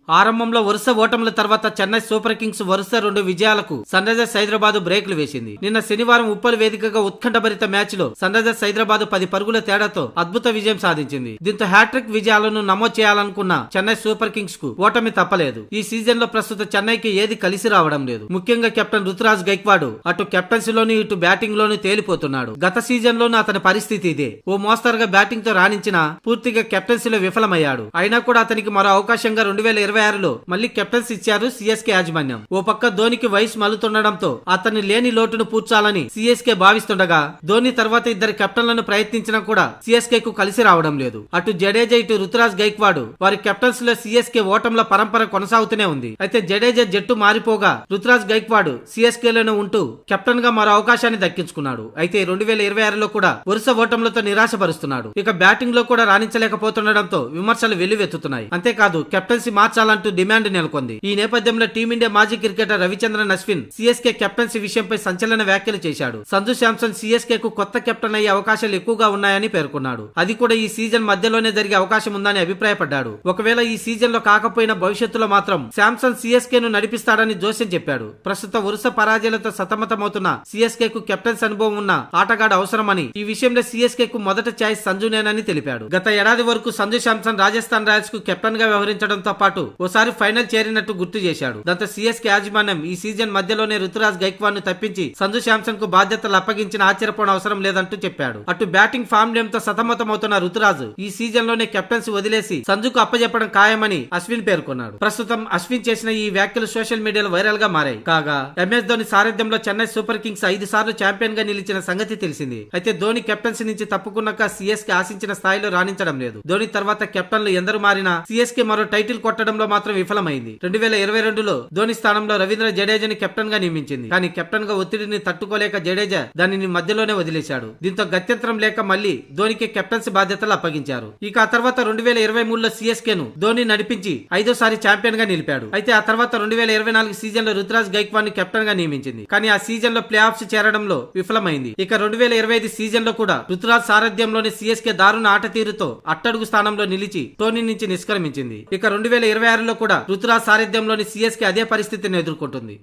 ఆరంభంలో వరుస ఓటముల తర్వాత చెన్నై సూపర్ కింగ్స్ వరుస 2 విజయాలకు సన్ రైజర్స్ హైదరాబాద్ బ్రేకులు వేసింది. నిన్న శనివారం ఉప్పల్ వేదికగా ఉత్కంఠభరిత మ్యాచ్ లో సన్ రైజర్స్ హైదరాబాద్ 10 పరుగుల తేడాతో అద్భుత విజయం సాధించింది. దీంతో హ్యాట్రిక్ విజయాలను నమోదు చేయాలనుకున్న చెన్నై సూపర్ కింగ్స్ కు ఓటమి తప్పలేదు. ఈ సీజన్ లో ప్రస్తుత చెన్నైకి ఏది కలిసి రావడం లేదు. ముఖ్యంగా కెప్టెన్ రుతురాజ్ గైక్వాడ్ అటు కెప్టెన్సీలోని ఇటు బ్యాటింగ్ లోని తేలిపోతున్నాడు. గత సీజన్ లోనూ అతని పరిస్థితి ఇదే. ఓ మోస్తరుగా బ్యాటింగ్ తో రాణించిన పూర్తిగా కెప్టెన్సీలో విఫలమయ్యాడు. అయినా కూడా అతనికి మరో అవకాశంగా 2026లో మళ్లీ కెప్టెన్స్ ఇచ్చారు సిఎస్కే యాజమాన్యం. ఓ పక్క ధోనికి వయసు మలుతుండడంతో అతని లేని లోటును పూడ్చాలని సిఎస్కే భావిస్తుండగా ధోని తర్వాత ఇద్దరు కెప్టెన్లను ప్రయత్నించినా కూడా సిఎస్కే కు కలిసి రావడం లేదు. అటు జడేజా ఇటు రుతురాజ్ గైక్వాడ్ వారి కెప్టెన్స్ లో సిఎస్కే ఓటంల పరంపర కొనసాగుతూనే ఉంది. అయితే జడేజా జట్టు మారిపోగా రుతురాజ్ గైక్వాడ్ సిఎస్కే లోనే ఉంటూ కెప్టెన్ గా మరో అవకాశాన్ని దక్కించుకున్నాడు. అయితే 2026లో కూడా వరుస ఓటంలతో నిరాశపరుస్తున్నాడు. ఇక బ్యాటింగ్ లో కూడా రాణించలేకపోతుండడంతో విమర్శలు వెల్లువెత్తుతున్నాయి. అంతేకాదు కెప్టెన్సీ మార్చాలంటూ డిమాండ్ నెలకొంది. ఈ నేపథ్యంలో టీమిండియా మాజీ cricketer Ravichandran Ashwin CSK captaincy విషయంపై సంచలన వ్యాఖ్యలు చేశాడు. సంజు శాంసన్ సిఎస్కే కు కొత్త కెప్టెన్ అయ్యే అవకాశాలు ఎక్కువగా ఉన్నాయని పేర్కొన్నాడు. అది కూడా ఈ సీజన్ మధ్యలోనే జరిగే అవకాశం ఉందని అభిప్రాయపడ్డాడు. ఒకవేళ ఈ సీజన్ లో కాకపోయినా భవిష్యత్తులో మాత్రం శాంసన్ సిఎస్కే ను నడిపిస్తాడని జోస్యం చెప్పాడు. ప్రస్తుత వరుస పరాజయాలతో సతమతమవుతున్న సిఎస్కే కు కెప్టెన్స్ అనుభవం ఉన్న ఆటగాడు అవసరమని, ఈ విషయంలో సిఎస్కే కు మొదట ఛాయిస్ సంజునేనని తెలిపాడు. గత ఏడాది వరకు సంజు శాంసన్ రాజస్థాన్ రాయల్స్ కు కెప్టెన్ గా వ్యవహరించడంతో పాటు ఓసారి ఫైనల్ చేరినట్టు గుర్తు చేశాడు. దాంతో సిఎస్కే యాజమాన్యం ఈ సీజన్ మధ్యలోనే రుతురాజ్ గైక్వాడ్ ను తప్పించి సంజు శాంసన్ కు బాధ్యతలు అప్పగించిన ఆశ్చర్యపోవడం అవసరం లేదంటూ చెప్పాడు. అటు బ్యాటింగ్ ఫామ్ నేమ్ తో సతమతమవుతున్న రుతురాజ్ ఈ సీజన్ లోనే కెప్టెన్సీ వదిలేసి సంజుకు అప్పజెప్పడం ఖాయమని అశ్విన్ పేర్కొన్నాడు. ప్రస్తుతం అశ్విన్ చేసిన ఈ వ్యాఖ్యలు సోషల్ మీడియాలో వైరల్ గా మారాయి. కాగా ఎంఎస్ ధోని సారథ్యంలో చెన్నై సూపర్ కింగ్స్ 5 సార్లు ఛాంపియన్ గా నిలిచిన సంగతి తెలిసింది. అయితే ధోని కెప్టెన్సీ నుంచి తప్పుకున్నాక సిఎస్కే ఆశించిన స్థాయిలో రాణించడం లేదు. ధోని తర్వాత కెప్టెన్లు ఎందరు మారినా సిఎస్కే మరో టైటిల్ కొట్టడంలో మాత్రం విఫలమైంది. 2022లో ధోని స్థానంలో రవీంద్ర జడేజాని కెప్టెన్ గా నియమించింది. కానీ కెప్టెన్ గా ఒత్తిడిని తట్టుకోలేక జడేజా దానిని మధ్యలోనే వదిలేశాడు. దీంతో గత్యంతరం లేక మళ్లీ ధోనికి కెప్టెన్సీ బాధ్యతలు అప్పగించారు. ఇక ఆ తర్వాత 2023లో సిఎస్కే ను ధోని నడిపించి 5వ ఛాంపియన్ గా నిలిపాడు. అయితే ఆ తర్వాత 2024 సీజన్ లో రుతురాజ్ గైక్వాడ్ ని కెప్టెన్ గా నియమించింది. కానీ ఆ సీజన్ లో ప్లే ఆఫ్స్ చేరడంలో విఫలమైంది. ఇక 2025 సీజన్ లో కూడా రుతురాజ్ సారథ్యంలోని సిఎస్కే దారుణ ఆట తీరుతో అట్టడుగు స్థానంలో నిలిచి టోర్నీ నుంచి నిష్క్రమించింది. ఇక 2026లో కూడా రుతురాజ్ సారథ్యంలోని సిఎస్కే అదే పరిస్థితిని ఎదుర్కొంటుంది.